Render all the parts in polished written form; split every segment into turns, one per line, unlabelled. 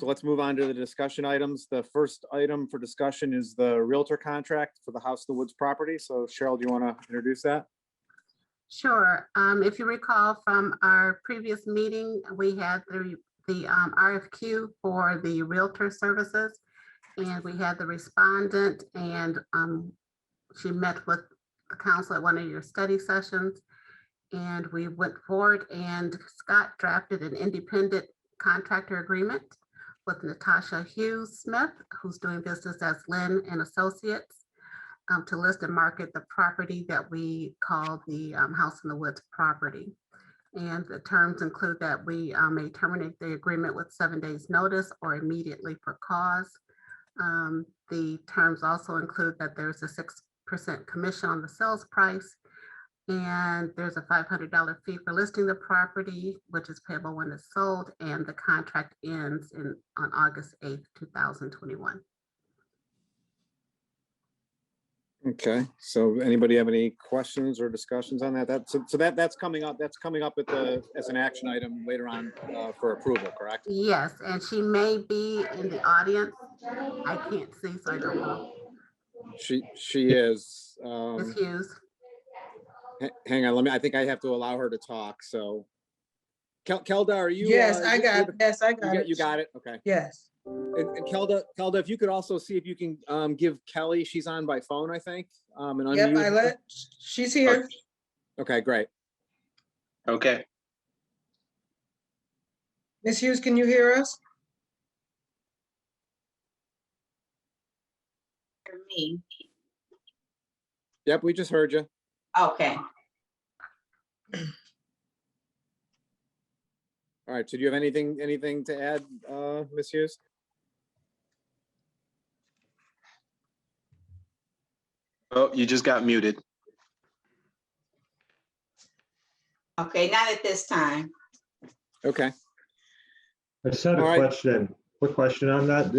so let's move on to the discussion items. The first item for discussion is the Realtor contract for the House in the Woods property. So Cheryl, do you want to introduce that?
Sure. If you recall from our previous meeting, we had the RFQ for the Realtor services, and we had the respondent, and she met with the council at one of your study sessions, and we went forward, and Scott drafted an independent contractor agreement with Natasha Hughes Smith, who's doing business as Lynn and Associates, to list and market the property that we call the House in the Woods property. And the terms include that we may terminate the agreement with 7 days notice or immediately for cause. The terms also include that there's a 6% commission on the sales price, and there's a $500 fee for listing the property, which is payable when it's sold, and the contract ends on August 8th, 2021.
Okay, so anybody have any questions or discussions on that? That's coming up. That's coming up as an action item later on for approval, correct?
Yes, and she may be in the audience. I can't see, so I don't know.
She is.
Ms. Hughes.
Hang on, I think I have to allow her to talk. So, Kelda, are you?
Yes, I got it.
You got it. Okay.
Yes.
And Kelda, if you could also see if you can give Kelly, she's on by phone, I think. And
Yep,
unmute.
she's here.
Okay, great.
Okay.
Ms. Hughes, can you hear us?
For me.
Yep, we just heard you.
Okay.
All right. So do you have anything to add, Ms. Hughes?
Oh, you just got muted.
Okay, not at this time.
Okay.
I just had a question, quick question on that.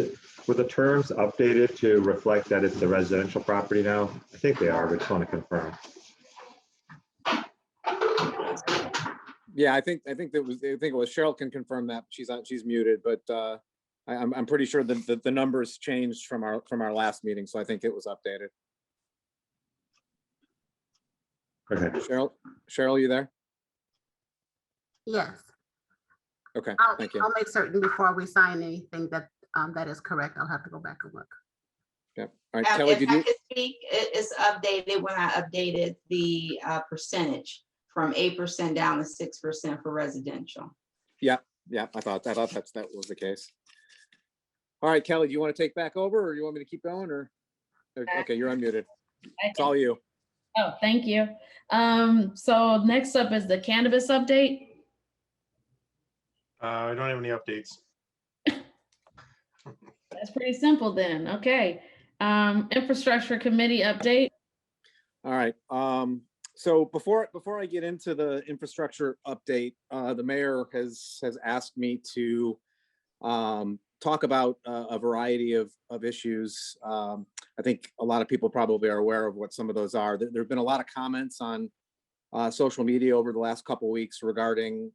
Were the terms updated to reflect that it's a residential property now? I think they are, but just want to confirm.
Yeah, I think it was Cheryl can confirm that she's muted, but I'm pretty sure that the numbers changed from our last meeting, so I think it was updated.
Okay.
Cheryl, you there?
Yes.
Okay, thank you.
I'll make certain before we sign anything that that is correct. I'll have to go back and look.
Yeah. All right, Kelly,
If
did
I
you?
could speak, it's updated when I updated the percentage from 8% down to 6% for residential.
Yeah, I thought that was the case. All right, Kelly, do you want to take back over, or you want me to keep going, or? Okay, you're unmuted. It's all you.
Oh, thank you. So next up is the cannabis update.
I don't have any updates.
That's pretty simple then. Okay. Infrastructure committee update.
All right. So before I get into the infrastructure update, the mayor has asked me to talk about a variety of issues. I think a lot of people probably are aware of what some of those are. There have been a lot of comments on social media over the last couple of weeks regarding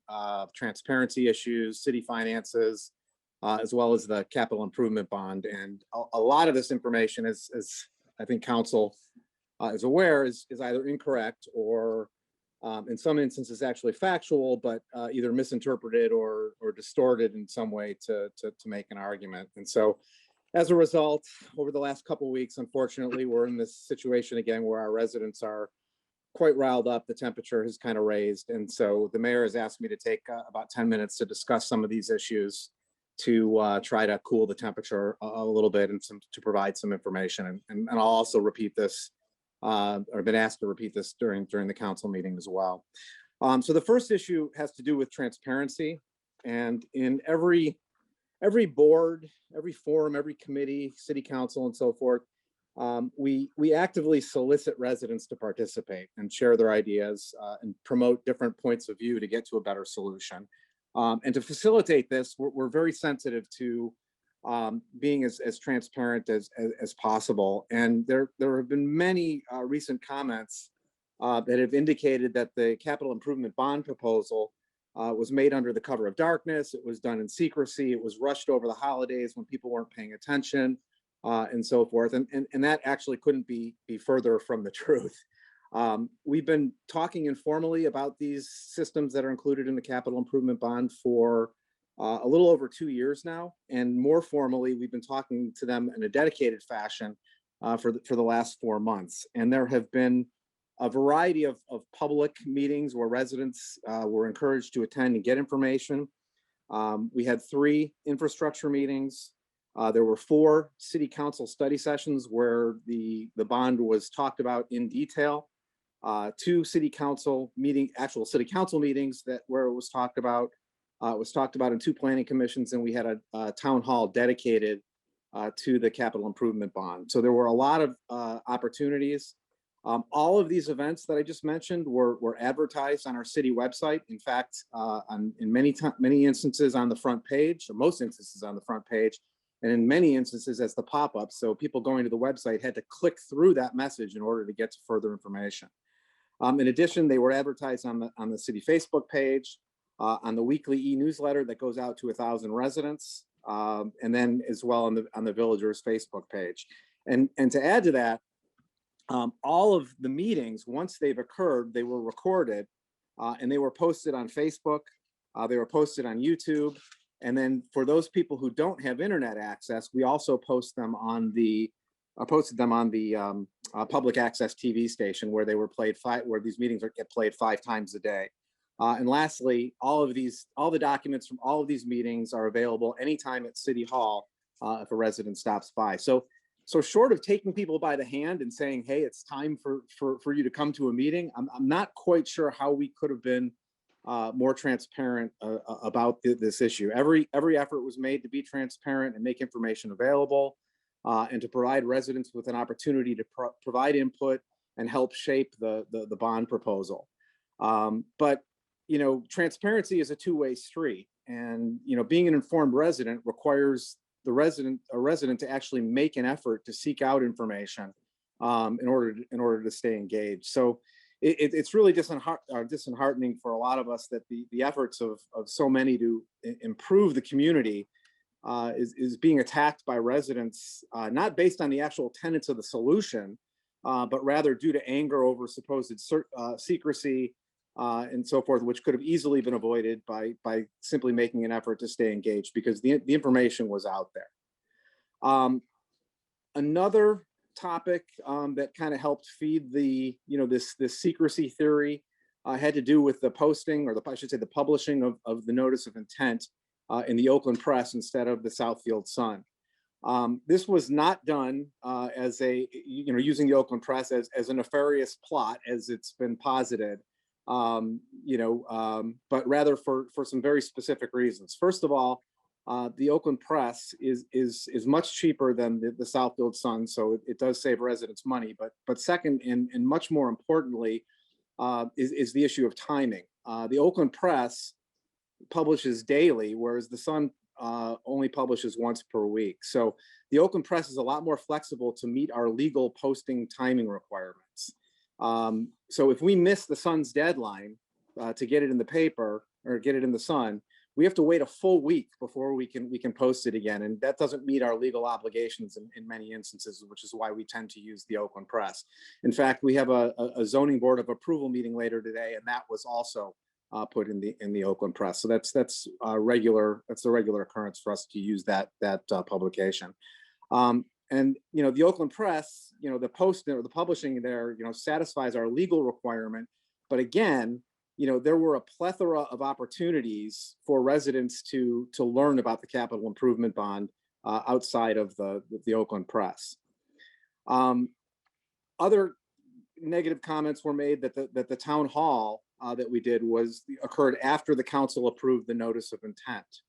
transparency issues, city finances, as well as the capital improvement bond. And a lot of this information, as I think council is aware, is either incorrect or in some instances actually factual, but either misinterpreted or distorted in some way to make an argument. And so as a result, over the last couple of weeks, unfortunately, we're in this situation again where our residents are quite riled up. The temperature has kind of raised. And so the mayor has asked me to take about 10 minutes to discuss some of these issues to try to cool the temperature a little bit and to provide some information. And I'll also repeat this, or been asked to repeat this during the council meeting as well. So the first issue has to do with transparency. And in every board, every forum, every committee, city council, and so forth, we actively solicit residents to participate and share their ideas and promote different points of view to get to a better solution. And to facilitate this, we're very sensitive to being as transparent as possible. And there have been many recent comments that have indicated that the capital improvement bond proposal was made under the cover of darkness. It was done in secrecy. It was rushed over the holidays when people weren't paying attention, and so forth. And that actually couldn't be further from the truth. We've been talking informally about these systems that are included in the capital improvement bond for a little over 2 years now, and more formally, we've been talking to them in a dedicated fashion for the last 4 months. And there have been a variety of public meetings where residents were encouraged to attend and get information. We had 3 infrastructure meetings. There were 4 city council study sessions where the bond was talked about in detail. 2 actual city council meetings where it was talked about. It was talked about in 2 planning commissions, and we had a town hall dedicated to the capital improvement bond. So there were a lot of opportunities. All of these events that I just mentioned were advertised on our city website. In fact, in many instances on the front page, or most instances on the front page, and in many instances as the pop-up. So people going to the website had to click through that message in order to get to further information. In addition, they were advertised on the city Facebook page, on the weekly e-newsletter that goes out to 1,000 residents, and then as well on the villagers Facebook page. And to add to that, all of the meetings, once they've occurred, they were recorded, and they were posted on Facebook. They were posted on YouTube. And then for those people who don't have internet access, we also posted them on the public access TV station where they were played where these meetings get played 5 times a day. And lastly, all the documents from all of these meetings are available anytime at City Hall if a resident stops by. So short of taking people by the hand and saying, hey, it's time for you to come to a meeting, I'm not quite sure how we could have been more transparent about this issue. Every effort was made to be transparent and make information available, and to provide residents with an opportunity to provide input and help shape the bond proposal. But transparency is a two-way street, and being an informed resident requires a resident to actually make an effort to seek out information in order to stay engaged. So it's really disheartening for a lot of us that the efforts of so many to improve the community is being attacked by residents, not based on the actual tenets of the solution, but rather due to anger over supposed secrecy and so forth, which could have easily been avoided by simply making an effort to stay engaged because the information was out there. Another topic that kind of helped feed this secrecy theory had to do with the posting, or I should say the publishing of the notice of intent in the Oakland Press instead of the Southfield Sun. This was not done as using the Oakland Press as a nefarious plot, as it's been posited, but rather for some very specific reasons. First of all, the Oakland Press is much cheaper than the Southfield Sun, so it does save residents money. But second, and much more importantly, is the issue of timing. The Oakland Press publishes daily, whereas the Sun only publishes once per week. So the Oakland Press is a lot more flexible to meet our legal posting timing requirements. So if we miss the Sun's deadline to get it in the paper or get it in the Sun, we have to wait a full week before we can post it again. And that doesn't meet our legal obligations in many instances, which is why we tend to use the Oakland Press. In fact, we have a zoning board of approval meeting later today, and that was also put in the Oakland Press. So that's a regular occurrence for us to use that publication. And the Oakland Press, the post or the publishing there, satisfies our legal requirement. But again, there were a plethora of opportunities for residents to learn about the capital improvement bond outside of the Oakland Press. Other negative comments were made that the town hall that we did occurred after the council approved the notice of intent.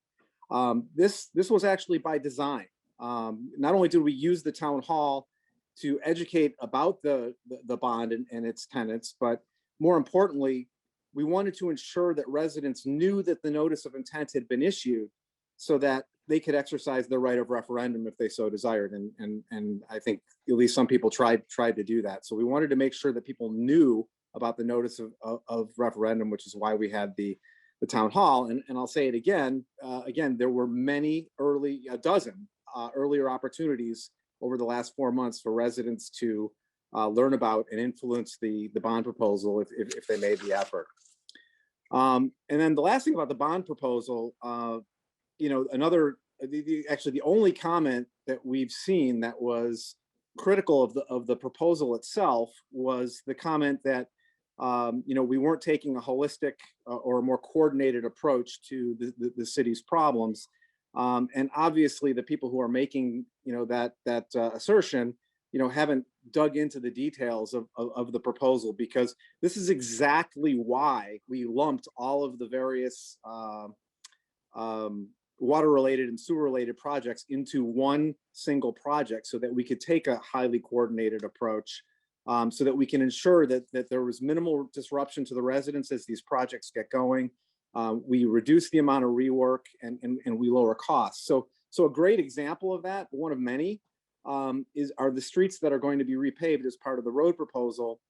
This was actually by design. Not only did we use the town hall to educate about the bond and its tenets, but more importantly, we wanted to ensure that residents knew that the notice of intent had been issued so that they could exercise their right of referendum if they so desired. And I think at least some people tried to do that. So we wanted to make sure that people knew about the notice of referendum, which is why we had the the town hall. And I'll say it again, there were a dozen earlier opportunities over the last 4 months for residents to learn about and influence the bond proposal if they made the effort. And then the last thing about the bond proposal, actually the only comment that we've seen that was critical of the proposal itself was the comment that we weren't taking a holistic or a more coordinated approach to the city's problems. And obviously the people who are making that assertion haven't dug into the details of the proposal, because this is exactly why we lumped all of the various water-related and sewer-related projects into one single project, so that we could take a highly coordinated approach, so that we can ensure that there was minimal disruption to the residents as these projects get going. We reduce the amount of rework and we lower costs. So a great example of that, one of many, are the streets that are going to be repaved as part of the road proposal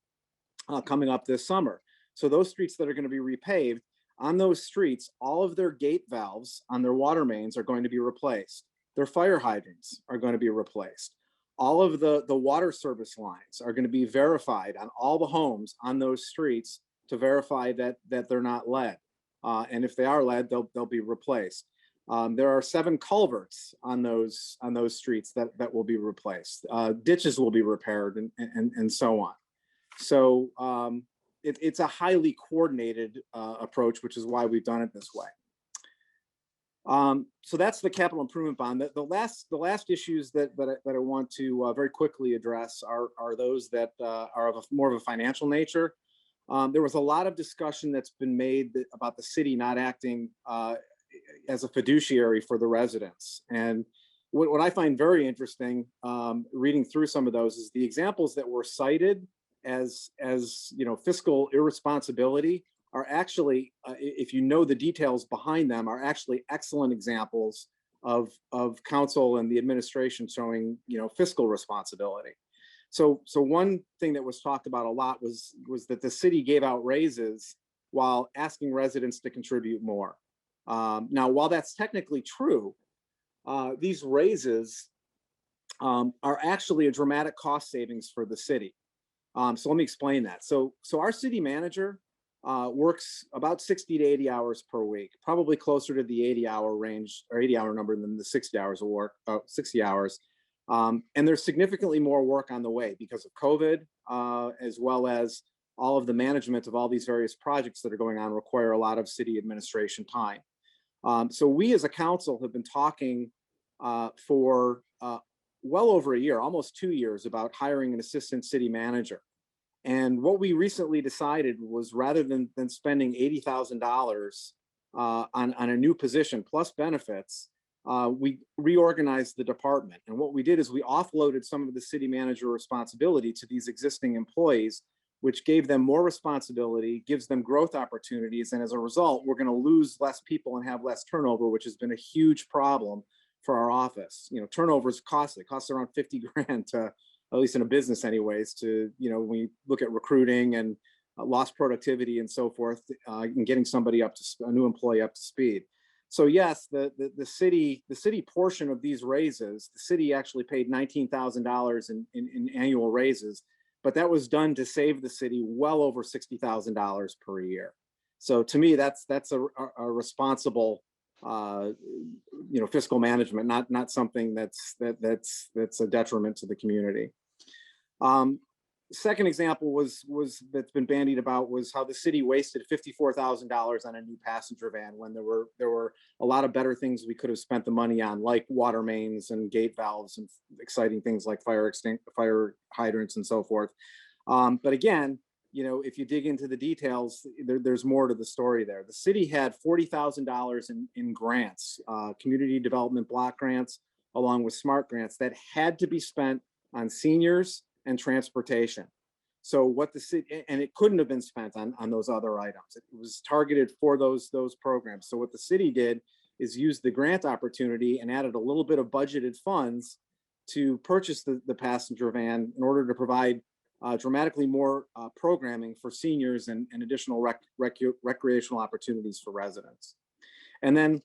coming up this summer. So those streets that are going to be repaved, on those streets, all of their gate valves on their water mains are going to be replaced. Their fire hydrants are going to be replaced. All of the water service lines are going to be verified on all the homes on those streets to verify that they're not lead. And if they are lead, they'll be replaced. There are 7 culverts on those streets that will be replaced. Ditches will be repaired and so on. So it's a highly coordinated approach, which is why we've done it this way. So that's the capital improvement bond. The last issues that I want to very quickly address are those that are of more of a financial nature. There was a lot of discussion that's been made about the city not acting as a fiduciary for the residents. And what I find very interesting, reading through some of those, is the examples that were cited as fiscal irresponsibility are actually, if you know the details behind them, are actually excellent examples of council and the administration showing fiscal responsibility. So one thing that was talked about a lot was that the city gave out raises while asking residents to contribute more. Now, while that's technically true, these raises are actually a dramatic cost savings for the city. So let me explain that. So our city manager works about 60 to 80 hours per week, probably closer to the 80-hour range or 80-hour number than the 60 hours of work, 60 hours. And there's significantly more work on the way because of COVID, as well as all of the management of all these various projects that are going on require a lot of city administration time. So we as a council have been talking for well over a year, almost 2 years, about hiring an assistant city manager. And what we recently decided was, rather than spending $80,000 on a new position plus benefits, we reorganized the department. And what we did is we offloaded some of the city manager responsibility to these existing employees, which gave them more responsibility, gives them growth opportunities. And as a result, we're going to lose less people and have less turnover, which has been a huge problem for our office. Turnover is costly. It costs around 50 grand to, at least in a business anyways, to, when you look at recruiting and lost productivity and so forth, and getting somebody a new employee up to speed. So yes, the city portion of these raises, the city actually paid $19,000 in annual raises, but that was done to save the city well over $60,000 per year. So to me, that's a responsible fiscal management, not something that's a detriment to the community. Second example that's been bandied about was how the city wasted $54,000 on a new passenger van when there were a lot of better things we could have spent the money on, like water mains and gate valves and exciting things like fire hydrants and so forth. But again, if you dig into the details, there's more to the story there. The city had $40,000 in grants, community development block grants, along with SMART grants that had to be spent on seniors and transportation. So what the city, and it couldn't have been spent on those other items. It was targeted for those programs. So what the city did is use the grant opportunity and added a little bit of budgeted funds to purchase the passenger van in order to provide dramatically more programming for seniors and additional recreational opportunities for residents. And then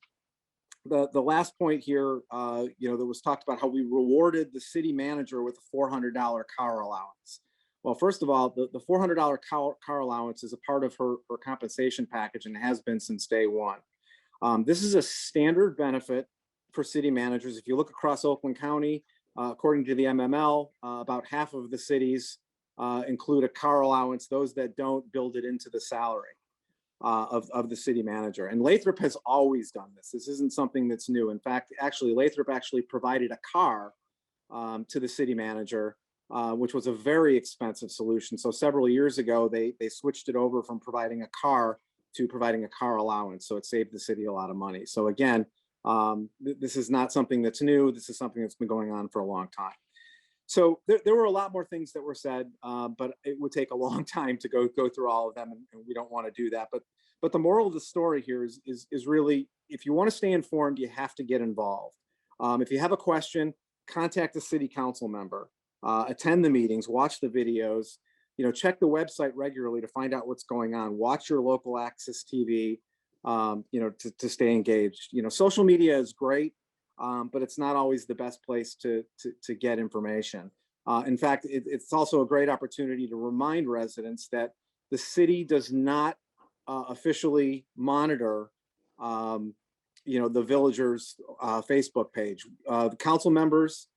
the last point here, that was talked about how we rewarded the city manager with a $400 car allowance. Well, first of all, the $400 car allowance is a part of her compensation package and has been since day one. This is a standard benefit for city managers. If you look across Oakland County, according to the MML, about half of the cities include a car allowance. Those that don't build it into the salary of the city manager. And Lathrup has always done this. This isn't something that's new. In fact, actually, Lathrup actually provided a car to the city manager, which was a very expensive solution. So several years ago, they switched it over from providing a car to providing a car allowance. So it saved the city a lot of money. So again, this is not something that's new. This is something that's been going on for a long time. So there were a lot more things that were said, but it would take a long time to go through all of them, and we don't want to do that. But the moral of the story here is really, if you want to stay informed, you have to get involved. If you have a question, contact a city council member, attend the meetings, watch the videos, check the website regularly to find out what's going on. Watch your local access TV, to stay engaged. Social media is great. But it's not always the best place to get information. In fact, it's also a great opportunity to remind residents that the city does not officially monitor, the villagers' Facebook page. The council members,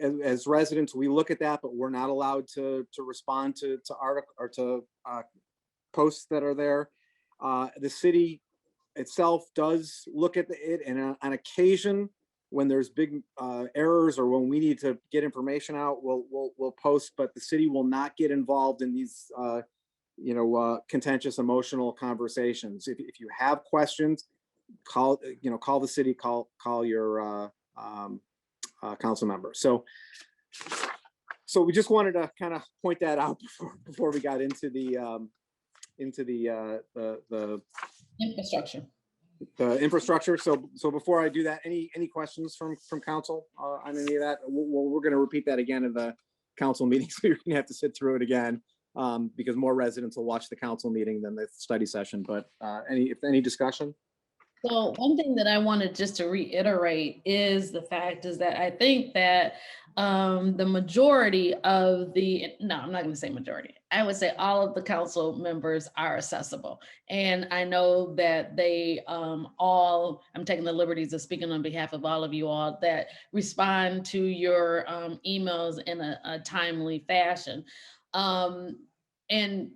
as residents, we look at that, but we're not allowed to respond to articles or to posts that are there. The city itself does look at it, and on occasion, when there's big errors or when we need to get information out, we'll post. But the city will not get involved in these, contentious, emotional conversations. If you have questions, call the city, call your council member. So we just wanted to kind of point that out before we got into the infrastructure. So before I do that, any questions from council on any of that? We're going to repeat that again in the council meeting, so you're going to have to sit through it again, because more residents will watch the council meeting than the study session. But any discussion?
So one thing that I wanted just to reiterate is the fact is that I think that the majority of I'm not going to say majority. I would say all of the council members are accessible. And I know that they I'm taking the liberties of speaking on behalf of all of you all that respond to your emails in a timely fashion. And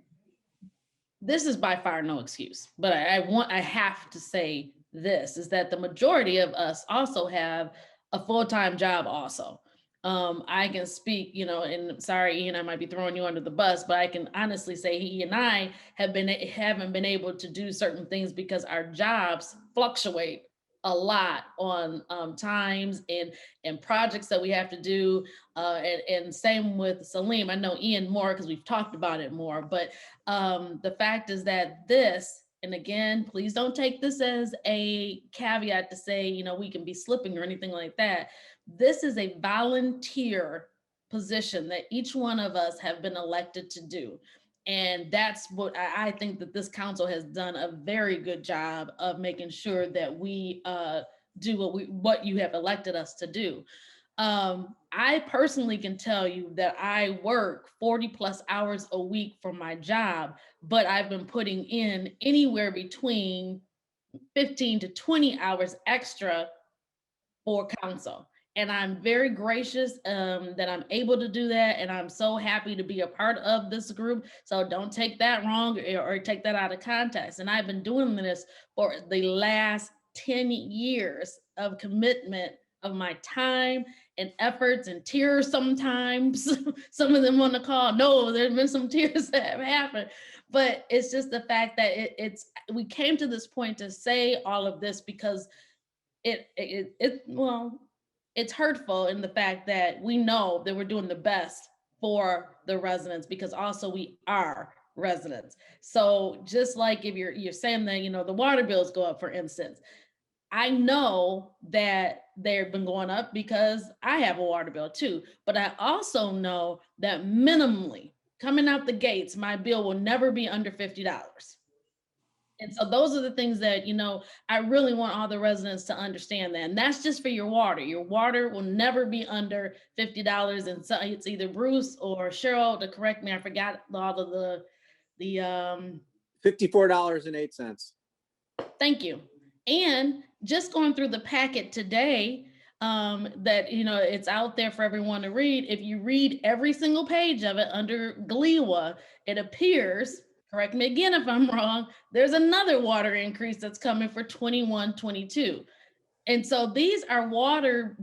this is by far no excuse, but I have to say this is that the majority of us also have a full-time job also. I can speak, and sorry, Ian, I might be throwing you under the bus, but I can honestly say he and I haven't been able to do certain things because our jobs fluctuate a lot on times and projects that we have to do. And same with Salim. I know Ian more because we've talked about it more, but the fact is that this, and again, please don't take this as a caveat to say, we can be slipping or anything like that. This is a volunteer position that each one of us have been elected to do. And that's what I think that this council has done a very good job of making sure that we do what you have elected us to do. I personally can tell you that I work 40 plus hours a week for my job, but I've been putting in anywhere between 15 to 20 hours extra for council. And I'm very gracious that I'm able to do that. And I'm so happy to be a part of this group. So don't take that wrong or take that out of context. And I've been doing this for the last 10 years of commitment of my time and efforts and tears sometimes. Some of them on the call, no, there's been some tears that have happened. But it's just the fact that we came to this point to say all of this because it's hurtful in the fact that we know that we're doing the best for the residents because also we are residents. So just like if you're saying that, the water bills go up, for instance, I know that they've been going up because I have a water bill too, but I also know that minimally coming out the gates, my bill will never be under $50. And so those are the things that, I really want all the residents to understand that. And that's just for your water. Your water will never be under $50. And so it's either Bruce or Cheryl to correct me. I forgot all of the
$54.08.
thank you. And just going through the packet today, that, it's out there for everyone to read. If you read every single page of it under GLEWA, it appears, correct me again if I'm wrong, there's another water increase that's coming for 21-22. And so these are water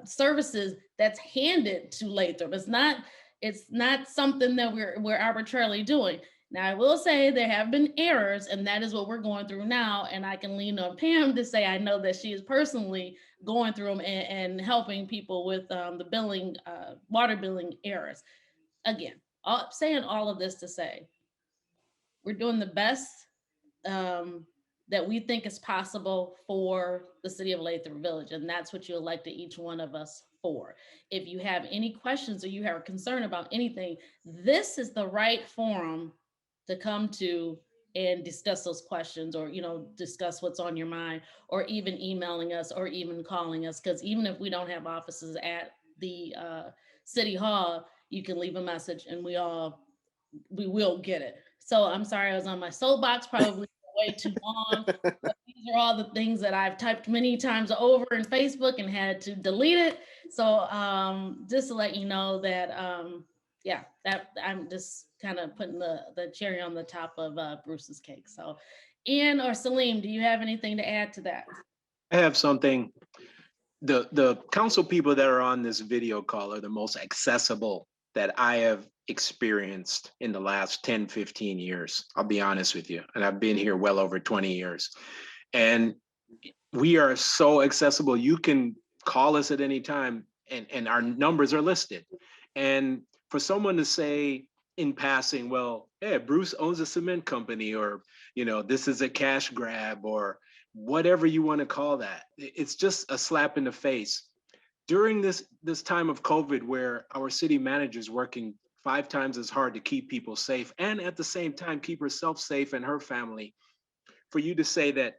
services that's handed to Lathrup. It's not something that we're arbitrarily doing. Now, I will say there have been errors, and that is what we're going through now. And I can lean on Pam to say I know that she is personally going through them and helping people with the billing, water billing errors. Again, saying all of this to say, we're doing the best that we think is possible for the city of Lathrup Village, and that's what you elected each one of us for. If you have any questions or you have a concern about anything, this is the right forum to come to and discuss those questions, or discuss what's on your mind, or even emailing us or even calling us, because even if we don't have offices at the city hall, you can leave a message and we will get it. So I'm sorry I was on my soapbox probably way too long, but these are all the things that I've typed many times over in Facebook and had to delete it. So just to let you know that that I'm just kind of putting the cherry on the top of Bruce's cake. So Ian or Salim, do you have anything to add to that?
I have something. The council people that are on this video call are the most accessible that I have experienced in the last 10, 15 years. I'll be honest with you. And I've been here well over 20 years. And we are so accessible. You can call us at any time, and our numbers are listed. And for someone to say in passing, well, hey, Bruce owns a cement company, or, this is a cash grab, or whatever you want to call that, it's just a slap in the face. During this time of COVID, where our city manager is working 5 times as hard to keep people safe, and at the same time keep herself safe and her family, for you to say that,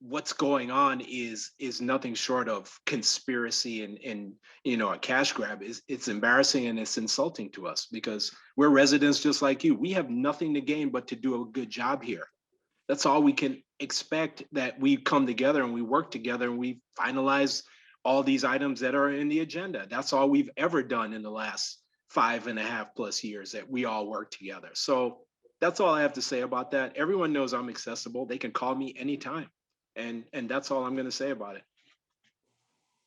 what's going on is nothing short of conspiracy and a cash grab, it's embarrassing, and it's insulting to us, because we're residents just like you. We have nothing to gain but to do a good job here. That's all we can expect, that we come together and we work together and we finalize all these items that are in the agenda. That's all we've ever done in the last 5.5+ years, that we all work together. So that's all I have to say about that. Everyone knows I'm accessible. They can call me anytime. And that's all I'm going to say about it.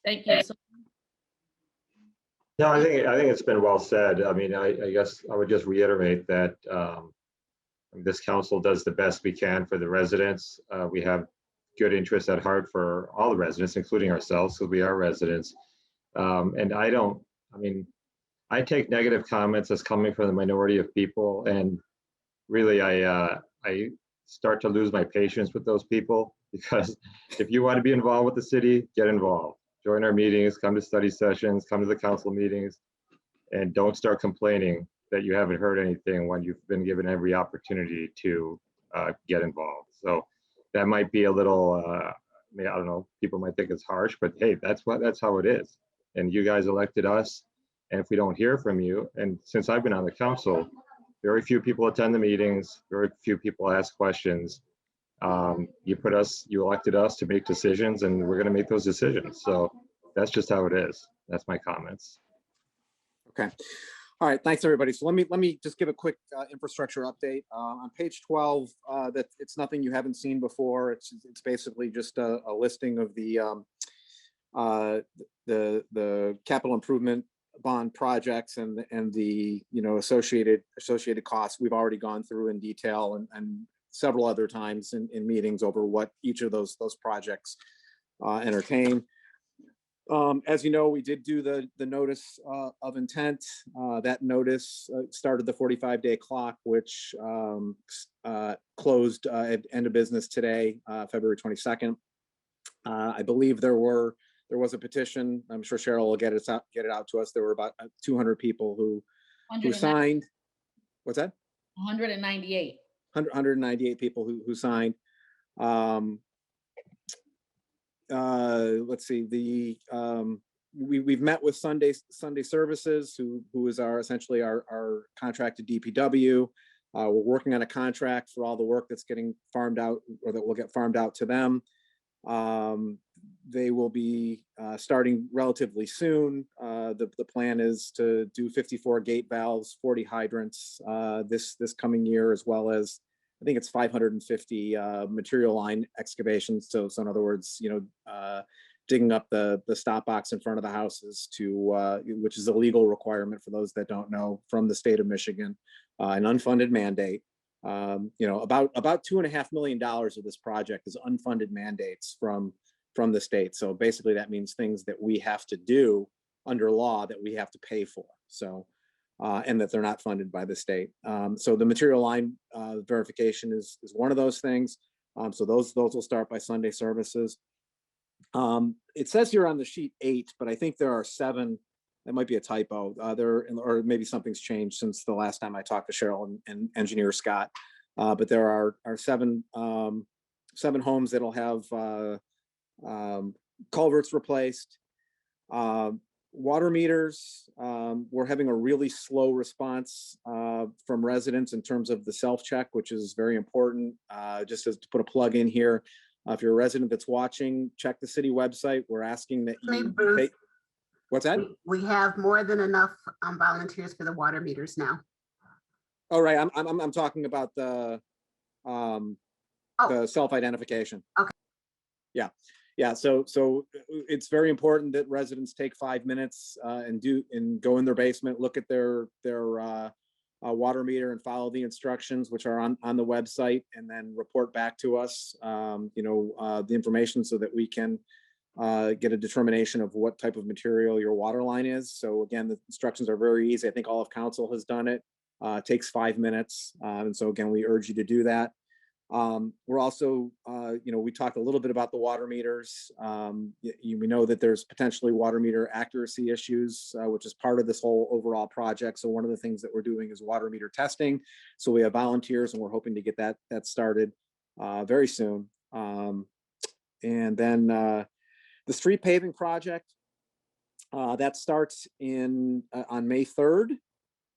Thank you.
No, I think it's been well said. I mean, I guess I would just reiterate that this council does the best we can for the residents. We have good interest at heart for all the residents, including ourselves, because we are residents. And I take negative comments as coming from the minority of people, and really I start to lose my patience with those people, because if you want to be involved with the city, get involved. Join our meetings, come to study sessions, come to the council meetings, and don't start complaining that you haven't heard anything when you've been given every opportunity to get involved. So that might be a little, I don't know, people might think it's harsh, but hey, that's how it is. And you guys elected us. And if we don't hear from you, and since I've been on the council, very few people attend the meetings, very few people ask questions. You elected us to make decisions, and we're going to make those decisions. So that's just how it is. That's my comments.
Okay. All right. Thanks, everybody. So let me just give a quick infrastructure update on page 12. That it's nothing you haven't seen before. It's basically just a listing of the capital improvement bond projects and the associated costs. We've already gone through in detail and several other times in meetings over what each of those projects entertain. As you know, we did do the notice of intent. That notice started the 45-day clock, which closed at end of business today, February 22nd. I believe there was a petition. I'm sure Cheryl will get it out to us. There were about 200 people who signed. What's that?
198.
198 people who signed. Let's see, we've met with Sunday Services, who is essentially our contracted DPW. We're working on a contract for all the work that's getting farmed out, or that will get farmed out to them. They will be starting relatively soon. The plan is to do 54 gate valves, 40 hydrants this coming year, as well as I think it's 550 material line excavations. So in other words, digging up the stop box in front of the houses which is a legal requirement for those that don't know, from the state of Michigan, an unfunded mandate. About $2.5 million of this project is unfunded mandates from the state. So basically that means things that we have to do under law that we have to pay for. So and that they're not funded by the state. So the material line verification is one of those things. So those will start by Sunday Services. It says here on the sheet 8, but I think there are 7. That might be a typo. Or maybe something's changed since the last time I talked to Cheryl and Engineer Scott. But there are 7 homes that'll have culverts replaced. Water meters, we're having a really slow response from residents in terms of the self-check, which is very important. Just as to put a plug in here, if you're a resident that's watching, check the city website. We're asking that you pay. What's that?
We have more than enough volunteers for the water meters now.
Oh, right. I'm talking about the self-identification.
Okay.
Yeah. So it's very important that residents take 5 minutes and go in their basement, look at their water meter and follow the instructions, which are on the website, and then report back to us, the information, so that we can get a determination of what type of material your water line is. So again, the instructions are very easy. I think all of council has done it. It takes 5 minutes. And so again, we urge you to do that. We're also, we talked a little bit about the water meters. We know that there's potentially water meter accuracy issues, which is part of this whole overall project. So one of the things that we're doing is water meter testing. So we have volunteers, and we're hoping to get that started very soon. And then the street paving project, that starts on May 3rd.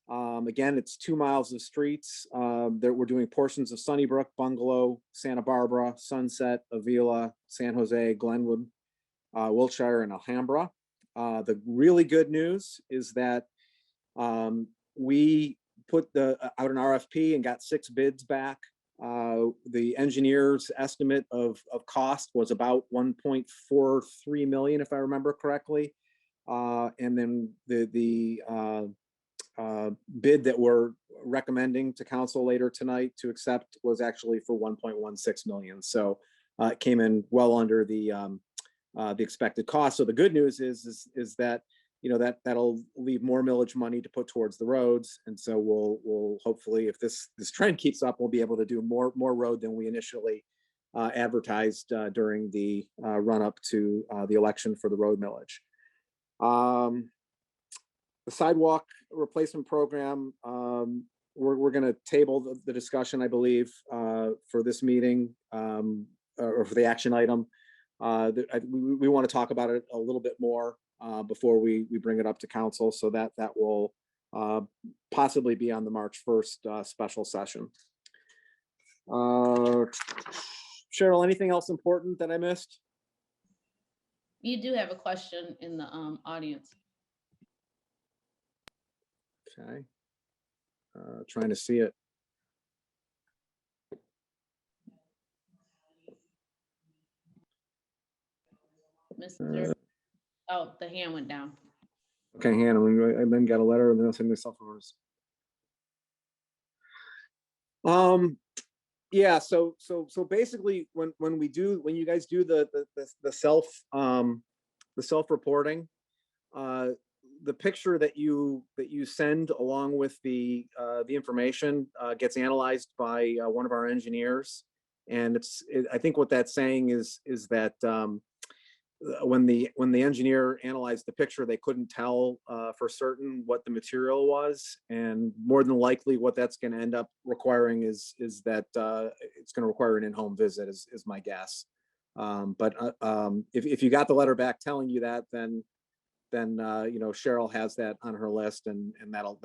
Again, it's 2 miles of streets. We're doing portions of Sunnybrook, Bungalow, Santa Barbara, Sunset, Avila, San Jose, Glenwood, Wilshire, and Alhambra. The really good news is that we put out an RFP and got 6 bids back. The engineer's estimate of cost was about 1.43 million, if I remember correctly. And then the bid that we're recommending to council later tonight to accept was actually for 1.16 million. So it came in well under the expected cost. So the good news is that that'll leave more millage money to put towards the roads. And so we'll hopefully, if this trend keeps up, we'll be able to do more road than we initially advertised during the run up to the election for the road millage. The sidewalk replacement program, we're going to table the discussion, I believe, for this meeting, or for the action item. We want to talk about it a little bit more before we bring it up to council, so that will possibly be on the March 1st special session. Cheryl, anything else important that I missed?
You do have a question in the audience.
Okay. Trying to see it.
Mr. Oh, the hand went down.
Okay, Hannah, I then got a letter and then I'll send myself yours. Yeah, so basically when you guys do the self self-reporting, the picture that you send along with the information gets analyzed by one of our engineers, and I think what that's saying is that when the engineer analyzed the picture, they couldn't tell for certain what the material was, and more than likely what that's going to end up requiring is that it's going to require an in-home visit is my guess. But if you got the letter back telling you that, then Cheryl has that on her list, and that'll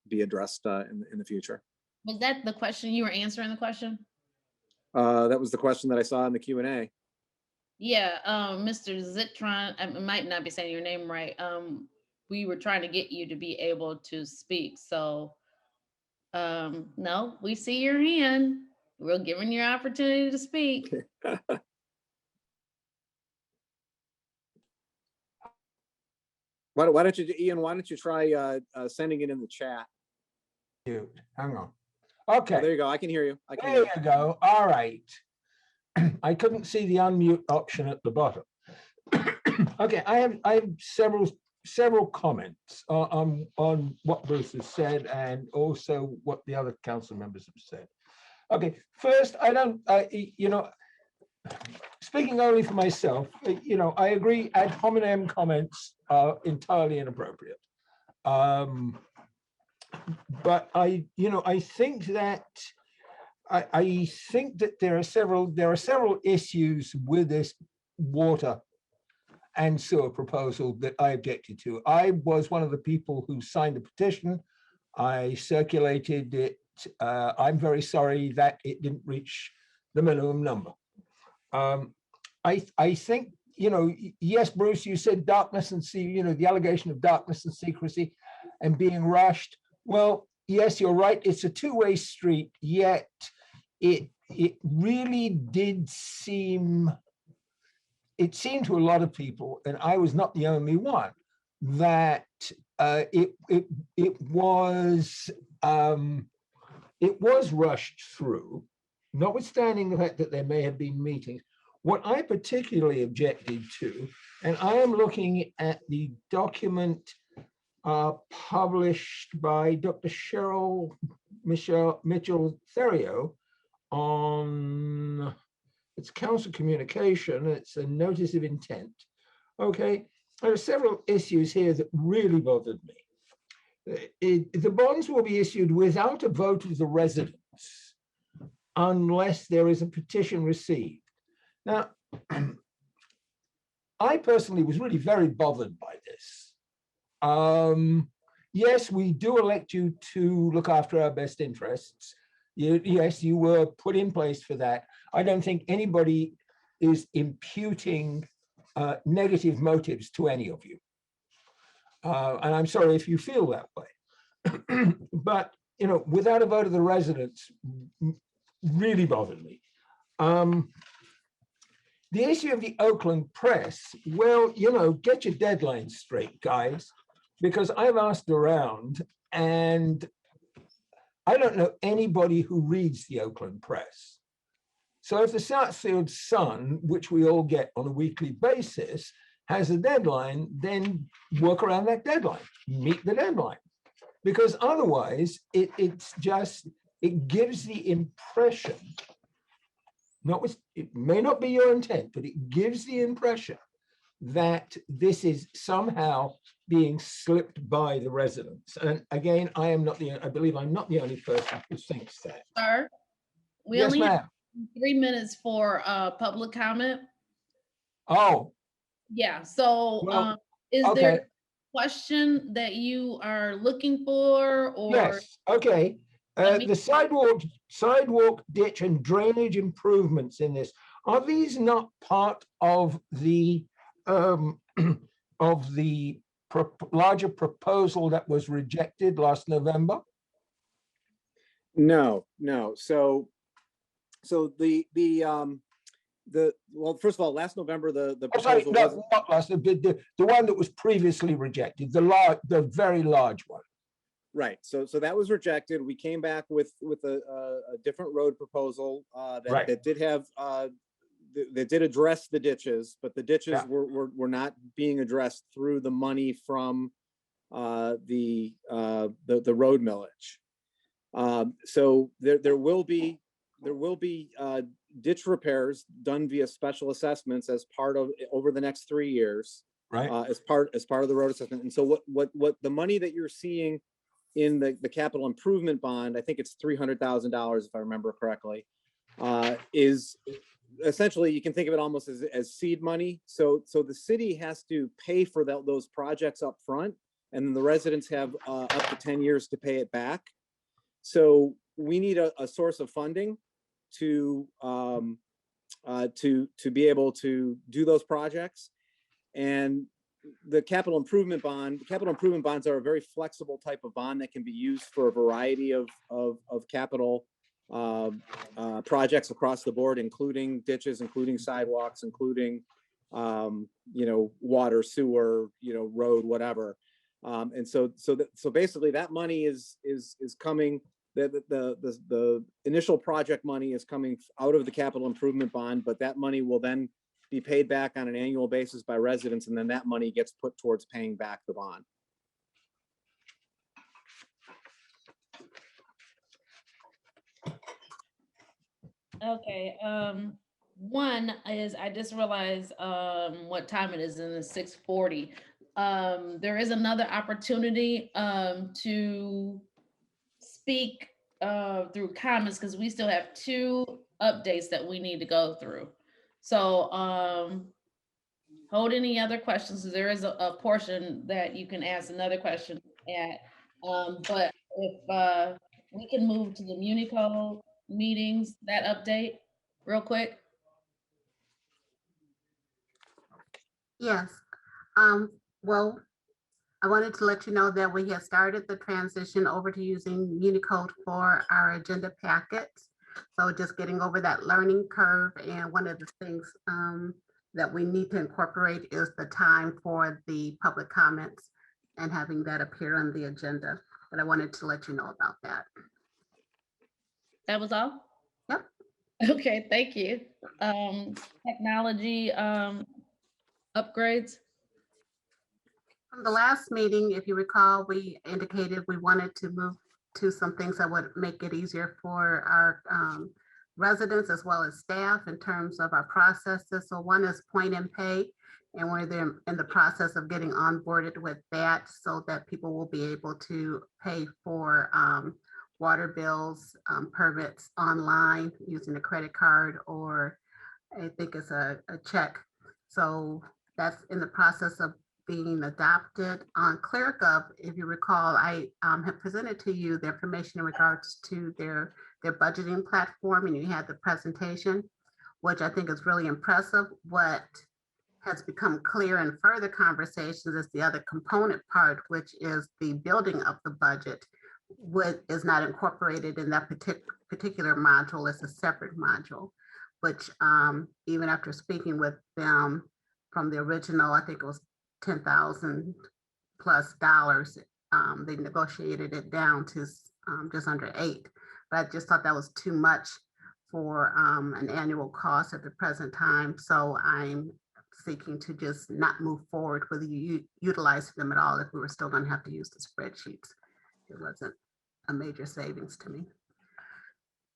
be addressed in the future.
Was that the question you were answering the question?
That was the question that I saw in the Q&A.
Yeah, Mr. Zitron, I might not be saying your name right. We were trying to get you to be able to speak. So no, we see your hand. We're giving you an opportunity to speak.
Why don't you, Ian, why don't you try sending it in the chat?
Hang on.
Oh,
Okay,
there you go. I can hear you.
there you go. All right. I couldn't see the unmute option at the bottom. Okay, I have several comments on what Bruce has said, and also what the other council members have said. Okay, first, speaking only for myself, I agree ad hominem comments are entirely inappropriate. But I think that there are several issues with this water and sewer proposal that I objected to. I was one of the people who signed the petition. I circulated it. I'm very sorry that it didn't reach the minimum number. I think, yes, Bruce, you said darkness and the allegation of darkness and secrecy and being rushed. Well, yes, you're right. It's a two-way street, yet it really did seem, it seemed to a lot of people, and I was not the only one, that it was rushed through, notwithstanding the fact that there may have been meetings. What I particularly objected to, and I am looking at the document published by Dr. Cheryl Mitchell-Therio on its council communication. It's a notice of intent. Okay, there are several issues here that really bothered me. The bonds will be issued without a vote of the residents unless there is a petition received. Now, I personally was really very bothered by this. Yes, we do elect you to look after our best interests. Yes, you were put in place for that. I don't think anybody is imputing negative motives to any of you. And I'm sorry if you feel that way. But, without a vote of the residents really bothered me. The issue of the Oakland Press, well, get your deadlines straight, guys, because I've asked around and I don't know anybody who reads the Oakland Press. So if the Southfield Sun, which we all get on a weekly basis, has a deadline, then work around that deadline, meet the deadline. Because otherwise, it gives the impression, it may not be your intent, but it gives the impression that this is somehow being slipped by the residents. And again, I believe I'm not the only person who thinks that.
Sir, we
Yes,
only have
ma'am.
3 minutes for public comment.
Oh,
Yeah, so
well,
is
okay.
there a question that you are looking for, or?
Yes, okay. The sidewalk, ditch and drainage improvements in this, are these not part of the larger proposal that was rejected last November?
No. So well, first of all, last November, the
Sorry,
proposal
no,
wasn't.
not last, the one that was previously rejected, the very large one.
Right. So that was rejected. We came back with a different road proposal
Right.
that did have that did address the ditches, but the ditches
Yeah.
were not being addressed through the money from the road millage. So there will be ditch repairs done via special assessments as part of over the next 3 years,
Right.
as part of the road assessment. And so what the money that you're seeing in the capital improvement bond, I think it's $300,000 if I remember correctly, is essentially, you can think of it almost as seed money. So the city has to pay for those projects up front, and then the residents have up to 10 years to pay it back. So we need a source of funding to be able to do those projects. And the capital improvement bonds are a very flexible type of bond that can be used for a variety of capital projects across the board, including ditches, including sidewalks, including water, sewer, road, whatever. And so basically that money is coming. The initial project money is coming out of the capital improvement bond, but that money will then be paid back on an annual basis by residents, and then that money gets put towards paying back the bond.
Okay, one is, I just realized what time it is, and it's 6:40. There is another opportunity to speak through comments, because we still have 2 updates that we need to go through. So hold any other questions. There is a portion that you can ask another question at. But if we can move to the MuniCode meetings, that update real quick.
Yes. Well, I wanted to let you know that we have started the transition over to using Unicode for our agenda packets. So just getting over that learning curve. And one of the things that we need to incorporate is the time for the public comments and having that appear on the agenda. But I wanted to let you know about that.
That was all?
Yep.
Okay, thank you. Technology upgrades.
From the last meeting, if you recall, we indicated we wanted to move to some things that would make it easier for our residents as well as staff in terms of our processes. So one is point and pay, and we're in the process of getting onboarded with that so that people will be able to pay for water bills, permits online using a credit card, or I think it's a check. So that's in the process of being adopted. On ClearGov, if you recall, I have presented to you the information in regards to their budgeting platform, and you had the presentation, which I think is really impressive. What has become clear in further conversations is the other component part, which is the building of the budget, which is not incorporated in that particular module. It's a separate module, which even after speaking with them from the original, I think it was $10,000 plus, they negotiated it down to just under $8,000. But I just thought that was too much for an annual cost at the present time. So I'm seeking to just not move forward with utilizing them at all if we were still going to have to use the spreadsheets. It wasn't a major savings to me.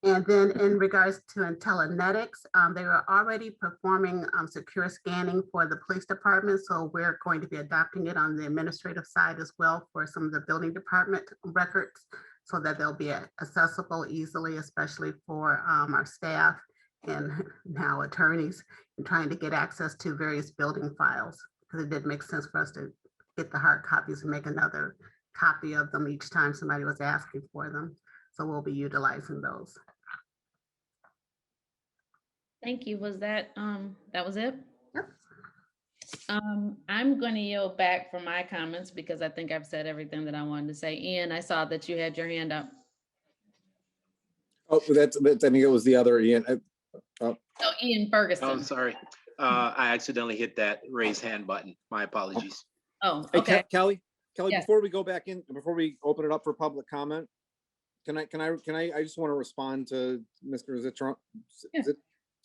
And then in regards to Intellinetics, they were already performing secure scanning for the police department. So we're going to be adopting it on the administrative side as well for some of the building department records, so that they'll be accessible easily, especially for our staff and now attorneys, and trying to get access to various building files, because it did make sense for us to get the hard copies and make another copy of them each time somebody was asking for them. So we'll be utilizing those.
Thank you. Was that was it?
Yep.
I'm going to yield back for my comments because I think I've said everything that I wanted to say. Ian, I saw that you had your hand up.
Oh, that's I think it was the other Ian.
Oh, Ian Ferguson.
Oh, sorry. I accidentally hit that raise hand button. My apologies.
Oh,
Hey,
okay.
Kelly,
Yes.
before we go back in, before we open it up for public comment, I just want to respond to Mr. Zitron.
Yeah.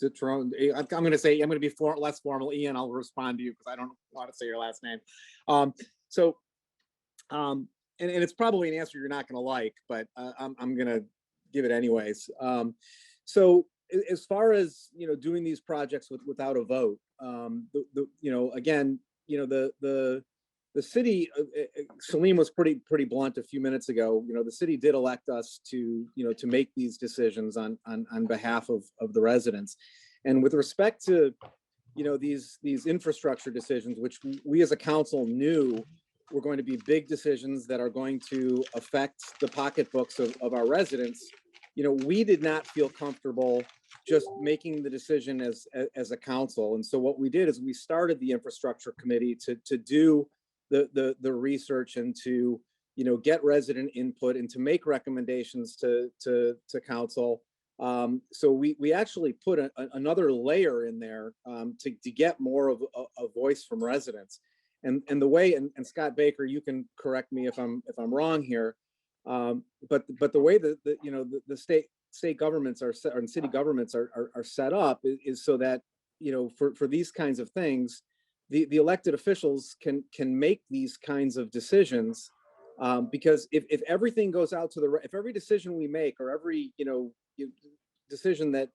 Tyrone, I'm going to say, I'm going to be less formal. Ian, I'll respond to you because I don't want to say your last name. And it's probably an answer you're not going to like, but I'm going to give it anyways. So as far as, doing these projects without a vote, again, the city, Salim was pretty blunt a few minutes ago. The city did elect us to make these decisions on behalf of the residents. And with respect to, these infrastructure decisions, which we as a council knew were going to be big decisions that are going to affect the pocketbooks of our residents, we did not feel comfortable just making the decision as a council. And so what we did is we started the infrastructure committee to do the research and to get resident input and to make recommendations to council. So we actually put another layer in there to get more of a voice from residents. And the way, and Scott Baker, you can correct me if I'm wrong here, but the way that the state governments are set, or city governments are set up is so that for these kinds of things, the elected officials can make these kinds of decisions, because if everything goes out to if every decision we make, or every decision that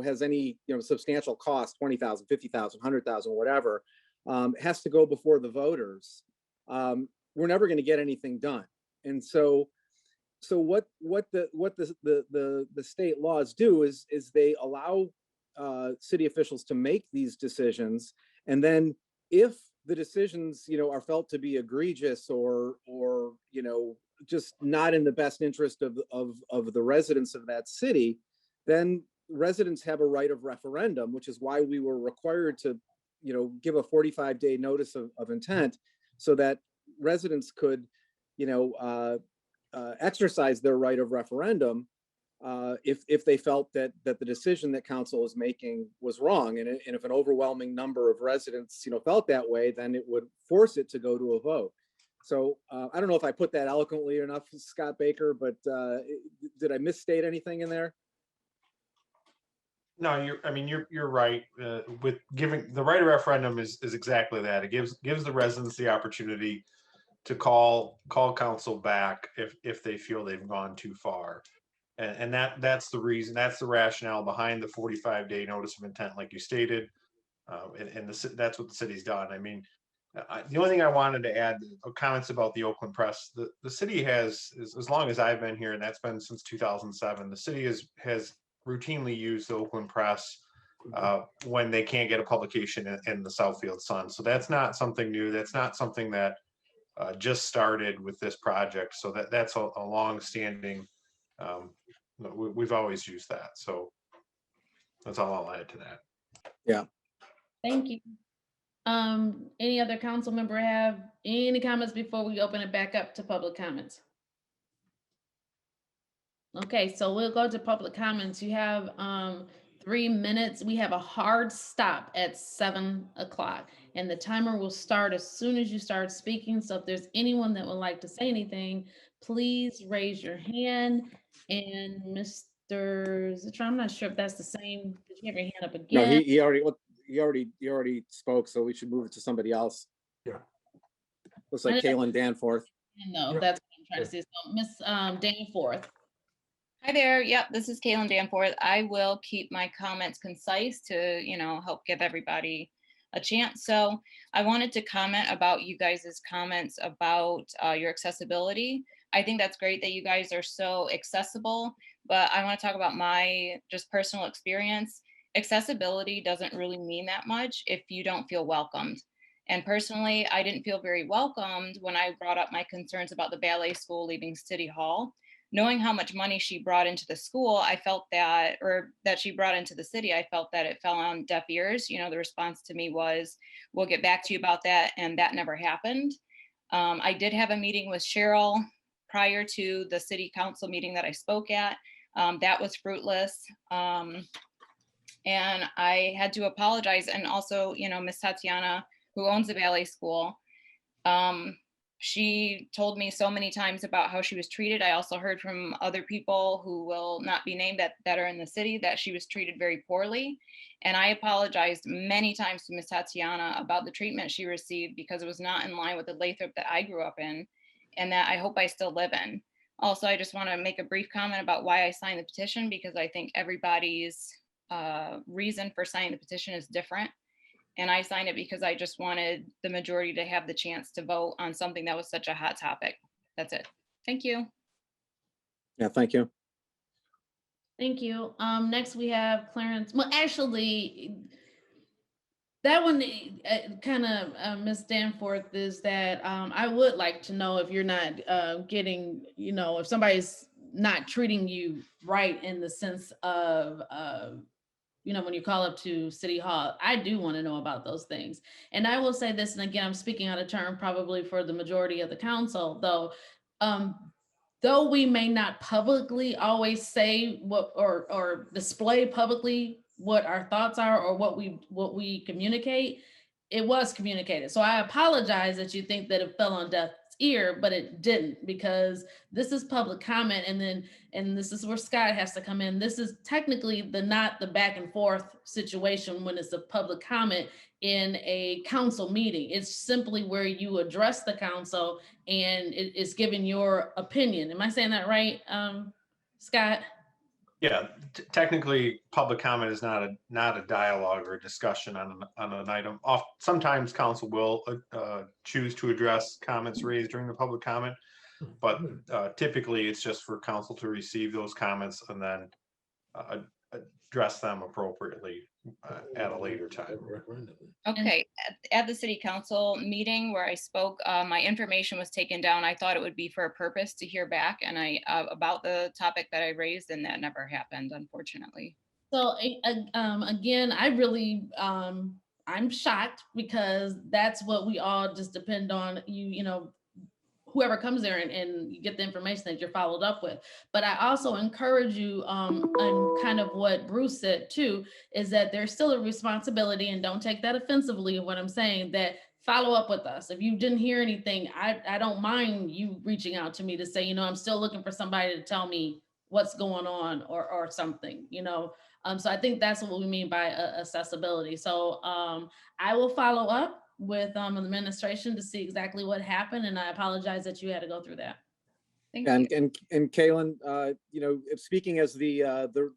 has any substantial cost, 20,000, 50,000, 100,000, whatever, has to go before the voters, we're never going to get anything done. And so what the state laws do is they allow city officials to make these decisions, and then if the decisions are felt to be egregious or just not in the best interest of the residents of that city, then residents have a right of referendum, which is why we were required to give a 45-day notice of intent, so that residents could exercise their right of referendum if they felt that the decision that council is making was wrong. And if an overwhelming number of residents felt that way, then it would force it to go to a vote. So I don't know if I put that eloquently enough, Scott Baker, but did I misstate anything in there?
No, you're right. With giving the right of referendum is exactly that. It gives the residents the opportunity to call council back if they feel they've gone too far. And that's the reason, that's the rationale behind the 45-day notice of intent, like you stated. And that's what the city's done. The only thing I wanted to add, comments about the Oakland Press. The city has, as long as I've been here, and that's been since 2007, the city has routinely used the Oakland Press when they can't get a publication in the Southfield Sun. So that's not something new. That's not something that just started with this project. So that's a long-standing. We've always used that. So that's all I'll add to that.
Yeah.
Thank you. Any other council member have any comments before we open it back up to public comments? Okay, so we'll go to public comments. You have 3 minutes. We have a hard stop at 7 o'clock, and the timer will start as soon as you start speaking. So if there's anyone that would like to say anything, please raise your hand. And Mr. Zitron, I'm not sure if that's the same. Did you have your hand up again?
No, he already spoke, so we should move it to somebody else.
Yeah.
Looks like Kaylin Danforth.
No, that's what I'm trying to say. So Miss Danforth.
Hi there. Yep, this is Kaylin Danforth. I will keep my comments concise to, help give everybody a chance. So I wanted to comment about you guys' comments about your accessibility. I think that's great that you guys are so accessible, but I want to talk about my just personal experience. Accessibility doesn't really mean that much if you don't feel welcomed. And personally, I didn't feel very welcomed when I brought up my concerns about the ballet school leaving City Hall. Knowing how much money she brought into the school, I felt that, or that she brought into the city, I felt that it fell on deaf ears. The response to me was, we'll get back to you about that. And that never happened. I did have a meeting with Cheryl prior to the city council meeting that I spoke at. That was fruitless. And I had to apologize. And also, Miss Tatiana, who owns the ballet school, she told me so many times about how she was treated. I also heard from other people who will not be named that are in the city that she was treated very poorly. And I apologized many times to Miss Tatiana about the treatment she received because it was not in line with the Lathrop that I grew up in and that I hope I still live in. Also, I just want to make a brief comment about why I signed the petition, because I think everybody's reason for signing the petition is different. And I signed it because I just wanted the majority to have the chance to vote on something that was such a hot topic. That's it. Thank you.
Yeah, thank you.
Thank you. Next we have Clarence. Well, actually, that one kind of Ms. Danforth is that I would like to know if you're not getting, if somebody's not treating you right in the sense of when you call up to City Hall. I do want to know about those things. And I will say this, and again, I'm speaking out of turn probably for the majority of the council, though we may not publicly always say what or display publicly what our thoughts are or what we communicate, it was communicated. So I apologize that you think that it fell on deaf ear, but it didn't, because this is public comment, and this is where Scott has to come in. This is technically not the back and forth situation when it's a public comment in a council meeting. It's simply where you address the council and it's giving your opinion. Am I saying that right, Scott?
Yeah, technically, public comment is not a dialogue or a discussion on an item. Sometimes council will choose to address comments raised during the public comment, but typically it's just for council to receive those comments and then address them appropriately at a later time.
Okay, at the city council meeting where I spoke, my information was taken down. I thought it would be for a purpose to hear back and about the topic that I raised, and that never happened, unfortunately.
So again, I really, I'm shocked, because that's what we all just depend on, whoever comes there and you get the information that you're followed up with. But I also encourage you, and kind of what Bruce said too, is that there's still a responsibility, and don't take that offensively of what I'm saying, that follow up with us. If you didn't hear anything, I don't mind you reaching out to me to say, I'm still looking for somebody to tell me what's going on or something, so I think that's what we mean by accessibility. So I will follow up with administration to see exactly what happened, and I apologize that you had to go through that.
Thank
And
you.
and Kaylin, speaking as the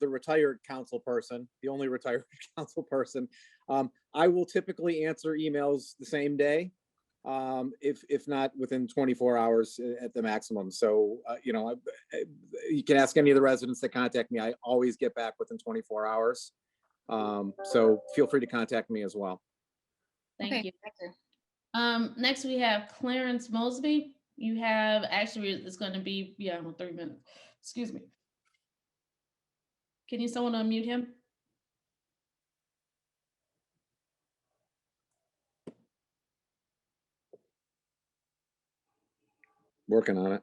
retired council person, the only retired council person, I will typically answer emails the same day, if not within 24 hours at the maximum. So you can ask any of the residents that contact me. I always get back within 24 hours. So feel free to contact me as well.
Thank you. Next we have Clarence Mosby. You have, actually, it's going to be 3 minutes. Excuse me. Can someone unmute him?
Working on it.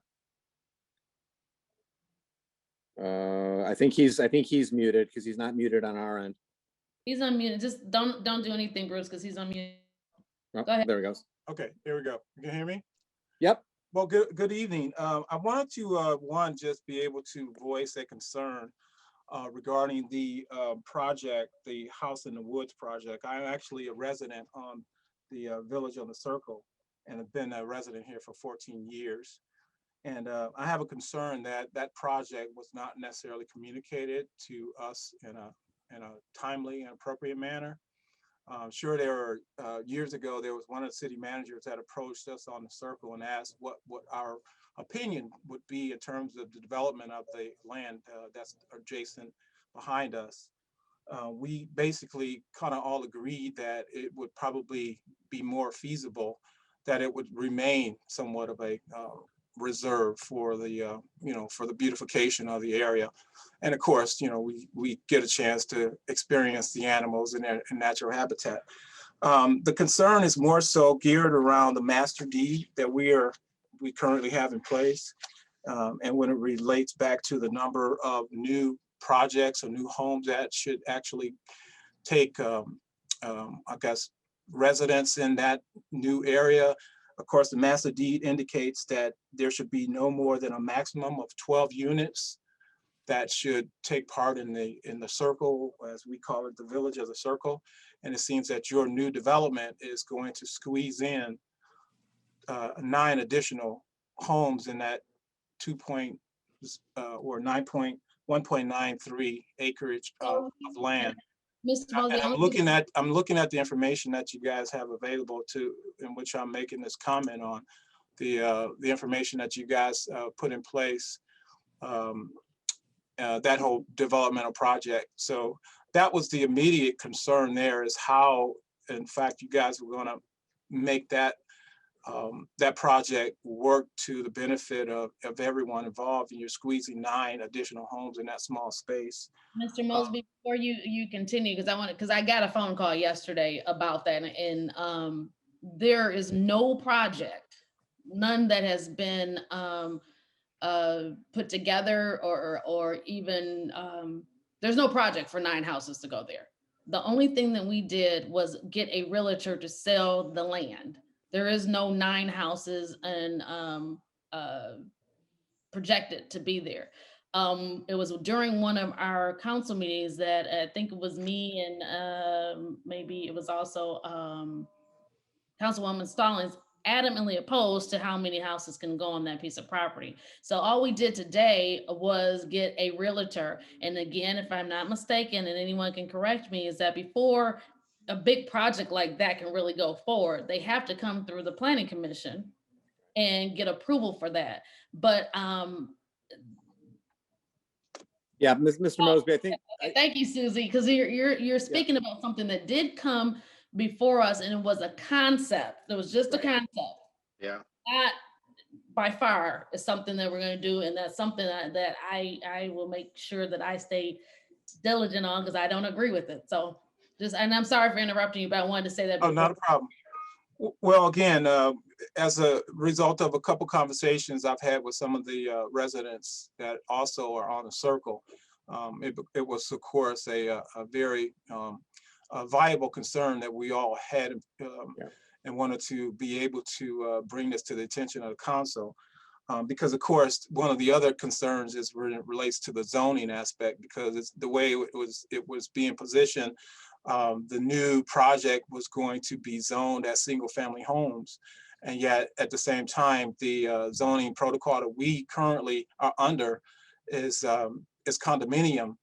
I think he's muted, because he's not muted on our end.
He's unmuted. Just don't do anything, Bruce, because he's unmuted.
Oh,
Go ahead.
there he goes.
Okay, there we go. You can hear me?
Yep.
Well, good evening. I wanted to just be able to voice a concern regarding the project, the House in the Woods project. I'm actually a resident on the Village on the Circle, and have been a resident here for 14 years. And I have a concern that that project was not necessarily communicated to us in a timely and appropriate manner. Sure, there were years ago, there was one of the city managers that approached us on the Circle and asked what our opinion would be in terms of the development of the land that's adjacent behind us. We basically kind of all agreed that it would probably be more feasible, that it would remain somewhat of a reserve for the for the beautification of the area. And of course, we get a chance to experience the animals in their natural habitat. The concern is more so geared around the master deed that we currently have in place. And when it relates back to the number of new projects or new homes that should actually take, I guess, residents in that new area, Of course, the master deed indicates that there should be no more than a maximum of 12 units that should take part in the circle, as we call it, the village of the circle. And it seems that your new development is going to squeeze in 9 additional homes in that 1.93 acreage of land.
Mr. Mosby,
And I'm looking at the information that you guys have available to, in which I'm making this comment on, the information that you guys put in place, that whole developmental project. So that was the immediate concern there, is how, in fact, you guys were going to make that that project work to the benefit of everyone involved, and you're squeezing 9 additional homes in that small space.
Mr. Mosby, before you continue, because I got a phone call yesterday about that, and there is no project, none that has been put together, or even there's no project for 9 houses to go there. The only thing that we did was get a realtor to sell the land. There is no 9 houses and projected to be there. It was during one of our council meetings that I think it was me and maybe it was also Councilwoman Stallings adamantly opposed to how many houses can go on that piece of property. So all we did today was get a realtor. And again, if I'm not mistaken, and anyone can correct me, is that before a big project like that can really go forward, they have to come through the planning commission and get approval for that. But
yeah, Mr. Mosby, I think.
Thank you, Susie, because you're speaking about something that did come before us, and it was a concept. It was just a concept.
Yeah.
That by far is something that we're going to do, and that's something that I will make sure that I stay diligent on, because I don't agree with it. So and I'm sorry for interrupting you, but I wanted to say that.
Oh, not a problem. Well, again, as a result of a couple conversations I've had with some of the residents that also are on the circle, it was, of course, a very viable concern that we all had, and wanted to be able to bring this to the attention of the council. Because, of course, one of the other concerns is when it relates to the zoning aspect, because it's the way it was being positioned. The new project was going to be zoned as single-family homes, and yet at the same time, the zoning protocol that we currently are under is condominium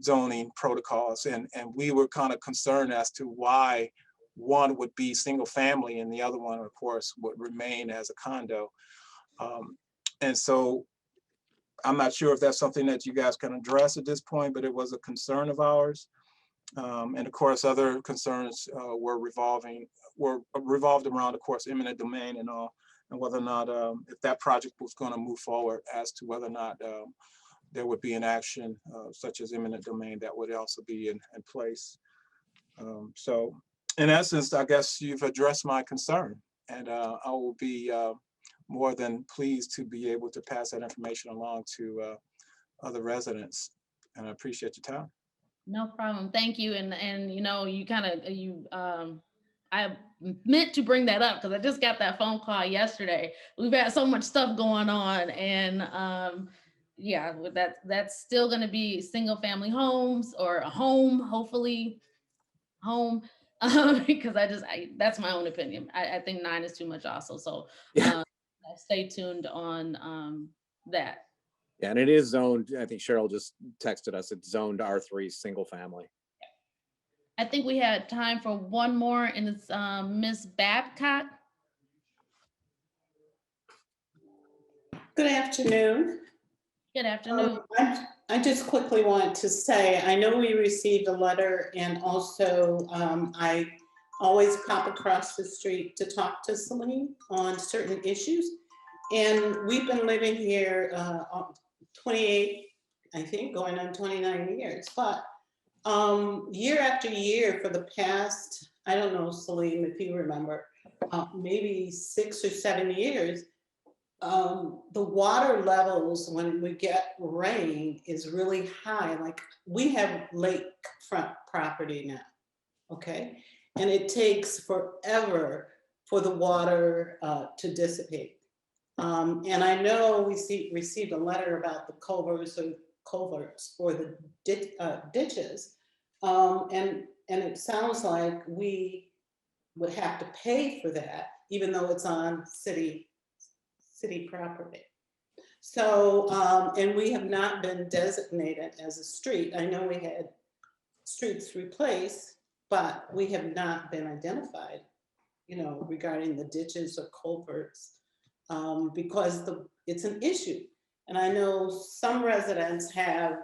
zoning protocols, and we were kind of concerned as to why one would be single-family and the other one, of course, would remain as a condo. And so I'm not sure if that's something that you guys can address at this point, but it was a concern of ours. And of course, other concerns were revolved around, of course, eminent domain and all, and whether or not if that project was going to move forward, as to whether or not there would be an action such as eminent domain that would also be in place. So in essence, I guess you've addressed my concern, and I will be more than pleased to be able to pass that information along to other residents, and I appreciate your time.
No problem. Thank you. And you know, I meant to bring that up because I just got that phone call yesterday. We've had so much stuff going on, and yeah, that's still going to be single family homes, or a home, hopefully home, because that's my own opinion. I think 9 is too much also. So stay tuned on that.
Yeah, and it is zoned. I think Cheryl just texted us. It's zoned R3 single family.
I think we had time for one more, and it's Ms. Babcock.
Good afternoon.
Good afternoon.
I just quickly want to say, I know we received a letter, and also I always pop across the street to talk to Celine on certain issues. And we've been living here 28, I think, going on 29 years. But year after year for the past, I don't know, Celine, if you remember, maybe 6 or 7 years, the water levels when we get rain is really high. Like, we have lakefront property now, okay? And it takes forever for the water to dissipate. And I know we received a letter about the culverts for the ditches. And it sounds like we would have to pay for that, even though it's on city property. So, and we have not been designated as a street. I know we had streets replaced, but we have not been identified, you know, regarding the ditches or culverts, because it's an issue. And I know some residents have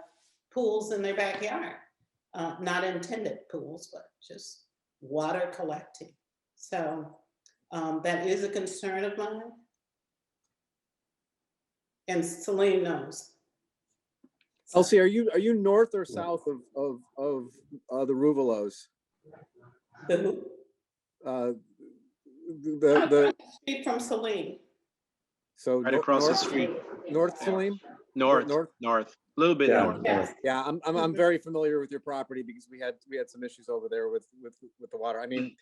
pools in their backyard, not intended pools, but just water collecting. So that is a concern of mine. And Celine knows.
Elsie, are you north or south of the Ruvelos?
The street from Celine.
So
Right across the street.
North Celine?
North, a little bit
Yeah,
north.
Yes.
Yeah, I'm very familiar with your property because we had some issues over there with the water. I mean,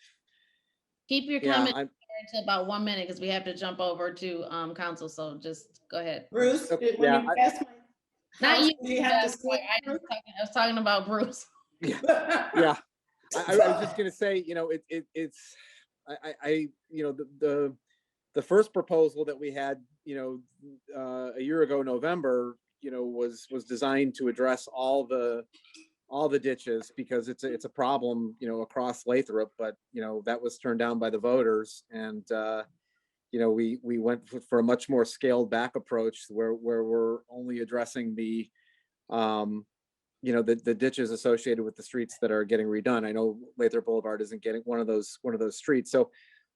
Keep your
yeah,
comment to about 1 minute because we have to jump over to council. So just go ahead.
Bruce,
Okay,
when
yeah,
you pass my
Not
house,
you.
do you have to
that's why
say?
I was talking about Bruce.
yeah. I was just gonna say, you know, it's you know, the first proposal that we had, you know, a year ago, November, you know, was designed to address all the ditches because it's a problem, you know, across Lathrup, but you know, that was turned down by the voters. And you know, we went for a much more scaled back approach where we're only addressing the you know, the ditches associated with the streets that are getting redone. I know Lathrop Boulevard isn't getting one of those streets. So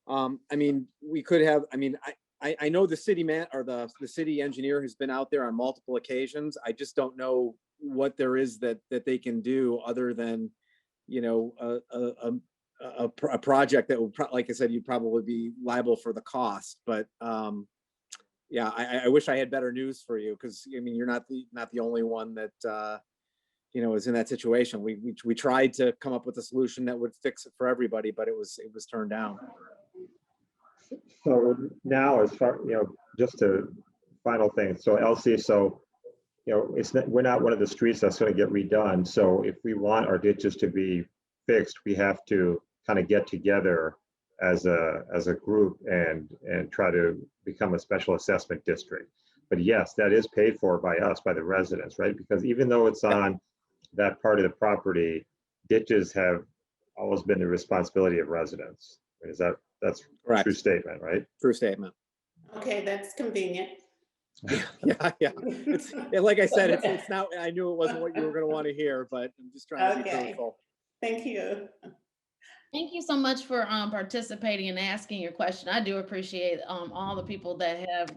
I mean, we could have, I mean, I know the city man or the city engineer has been out there on multiple occasions. I just don't know what there is that they can do other than, you know, a project that would, like I said, you'd probably be liable for the cost. But yeah, I wish I had better news for you because I mean, you're not the only one that you know is in that situation. We tried to come up with a solution that would fix it for everybody, but it was turned down.
So now, as far, you know, just a final thing. So Elsie, so, you know, we're not one of the streets that's going to get redone. So if we want our ditches to be fixed, we have to kind of get together as a group and try to become a special assessment district. But yes, that is paid for by us, by the residents, right? Because even though it's on that part of the property, ditches have always been the responsibility of residents. That's a true statement, right?
True statement.
Okay, that's convenient.
Yeah. It's like I said, it's not. I knew it wasn't what you were going to want to hear, but I'm just trying to be truthful.
Thank you.
Thank you so much for participating and asking your question. I do appreciate all the people that have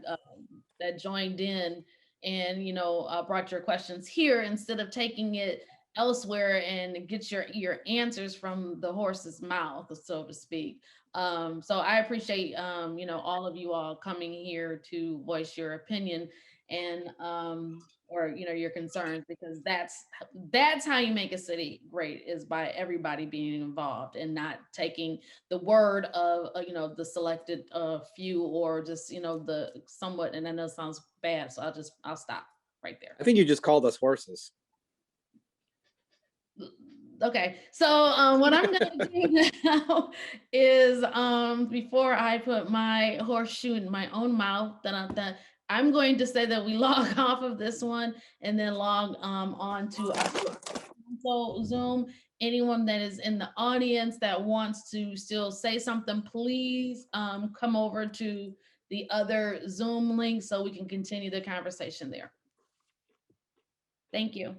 that joined in and, you know, brought your questions here instead of taking it elsewhere and get your answers from the horse's mouth, so to speak. So I appreciate, you know, all of you all coming here to voice your opinion and, or, you know, your concerns, because that's how you make a city great, is by everybody being involved and not taking the word of, you know, the selected few or just, you know, the somewhat, and I know it sounds bad, so I'll stop right there.
I think you just called us horses.
Okay, so what I'm gonna do now is before I put my horseshoe in my own mouth, that I'm going to say that we log off of this one and then log on to our Zoom. Anyone that is in the audience that wants to still say something, please come over to the other Zoom link so we can continue the conversation there. Thank you.